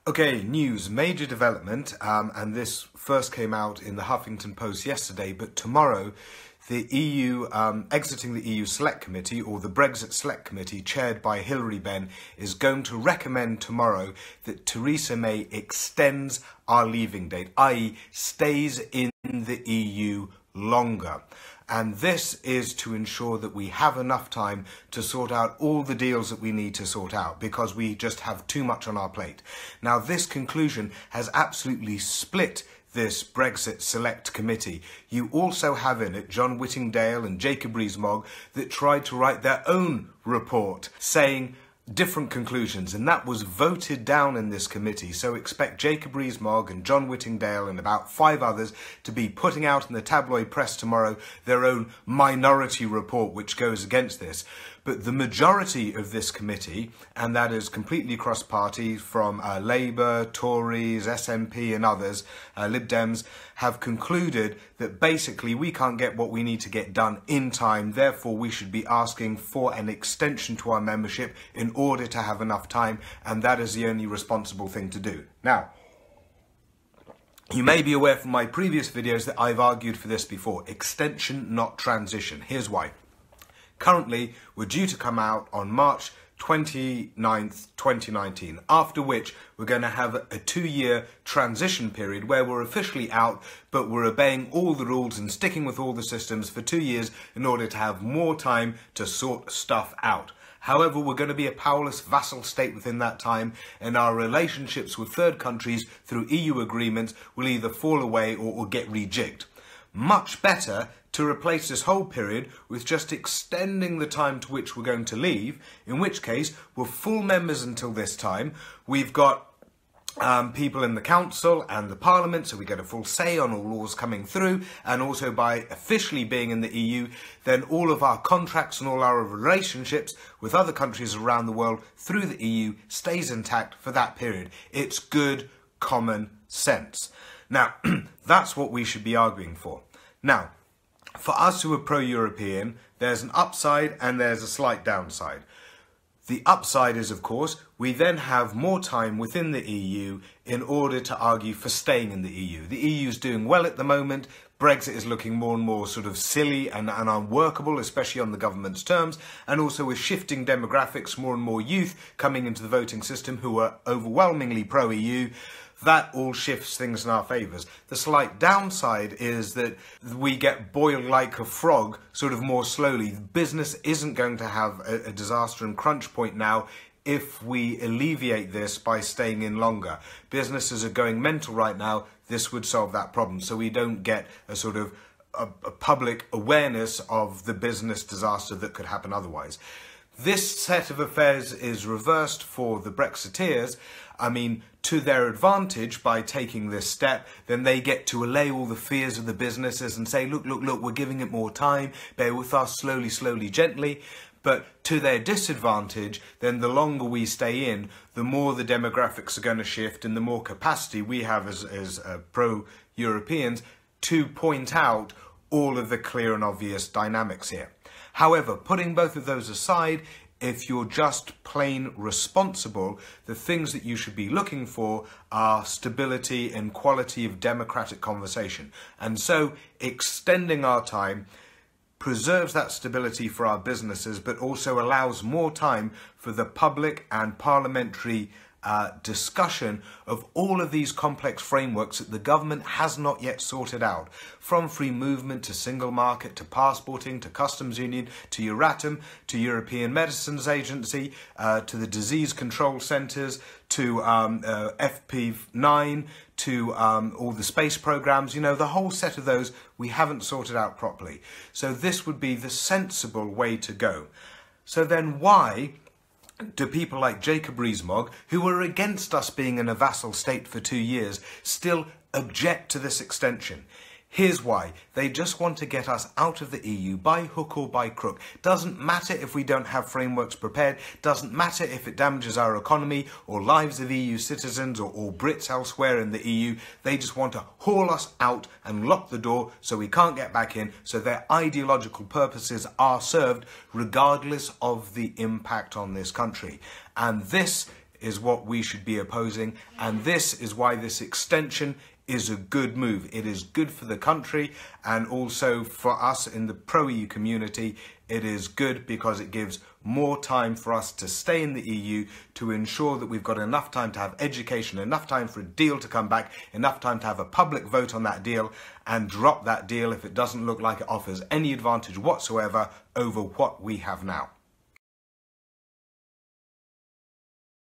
Okay, news, major development, and this first came out in the Huffington Post yesterday, but tomorrow the EU, exiting the EU Select Committee, or the Brexit Select Committee, chaired by Hilary Benn, is going to recommend tomorrow that Theresa May extends our leaving date, i.e. stays in the EU longer. And this is to ensure that we have enough time to sort out all the deals that we need to sort out, because we just have too much on our plate. Now, this conclusion has absolutely split this Brexit Select Committee. You also have in it John Wittingdale and Jacob Rees-Mogg that tried to write their own report saying different conclusions, and that was voted down in this committee. So expect Jacob Rees-Mogg and John Wittingdale and about 5 others to be putting out in the tabloid press tomorrow their own minority report which goes against this. But the majority of this committee, and that is completely cross-party from Labour, Tories, SNP and others, Lib Dems, have concluded that basically we can't get what we need to get done in time, therefore we should be asking for an extension to our membership in order to have enough time, and that is the only responsible thing to do. Now, you may be aware from my previous videos that I've argued for this before. Extension, not transition. Here's why. Currently, we're due to come out on March 29th, 2019, after which we're going to have a 2-year transition period where we're officially out, but we're obeying all the rules and sticking with all the systems for 2 years in order to have more time to sort stuff out. However, we're going to be a powerless vassal state within that time, and our relationships with third countries through EU agreements will either fall away or get rejigged. Much better to replace this whole period with just extending the time to which we're going to leave, in which case we're full members until this time. We've got people in the council and the parliament, so we get a full say on all laws coming through, and also by officially being in the EU, then all of our contracts and all our relationships with other countries around the world through the EU stays intact for that period. It's good common sense. Now, that's what we should be arguing for. Now, for us who are pro-European, there's an upside and there's a slight downside. The upside is, of course, we then have more time within the EU in order to argue for staying in the EU. The EU is doing well at the moment. Brexit is looking more and more sort of silly and unworkable, especially on the government's terms, and also with shifting demographics, more and more youth coming into the voting system who are overwhelmingly pro-EU. That all shifts things in our favours. The slight downside is that we get boiled like a frog sort of more slowly. Business isn't going to have a disaster and crunch point now if we alleviate this by staying in longer. Businesses are going mental right now. This would solve that problem, so we don't get a sort of a public awareness of the business disaster that could happen otherwise. This set of affairs is reversed for the Brexiteers. I mean, to their advantage by taking this step, then they get to allay all the fears of the businesses and say, look, we're giving it more time, bear with us slowly, gently. But to their disadvantage, then the longer we stay in, the more the demographics are going to shift and the more capacity we have as pro-Europeans to point out all of the clear and obvious dynamics here. However, putting both of those aside, if you're just plain responsible, the things that you should be looking for are stability and quality of democratic conversation. And so extending our time preserves that stability for our businesses, but also allows more time for the public and parliamentary discussion of all of these complex frameworks that the government has not yet sorted out, from free movement to single market to passporting to customs union to Euratom to European Medicines Agency to the disease control centres to FP9 to all the space programs. You know, the whole set of those we haven't sorted out properly. So this would be the sensible way to go. So then why do people like Jacob Rees-Mogg, who were against us being in a vassal state for 2 years, still object to this extension? Here's why. They just want to get us out of the EU by hook or by crook. Doesn't matter if we don't have frameworks prepared. Doesn't matter if it damages our economy or lives of EU citizens or Brits elsewhere in the EU. They just want to haul us out and lock the door so we can't get back in, so their ideological purposes are served regardless of the impact on this country. And this is what we should be opposing, and this is why this extension is a good move. It is good for the country, and also for us in the pro-EU community, it is good because it gives more time for us to stay in the EU, to ensure that we've got enough time to have education, enough time for a deal to come back, enough time to have a public vote on that deal, and drop that deal if it doesn't look like it offers any advantage whatsoever over what we have now.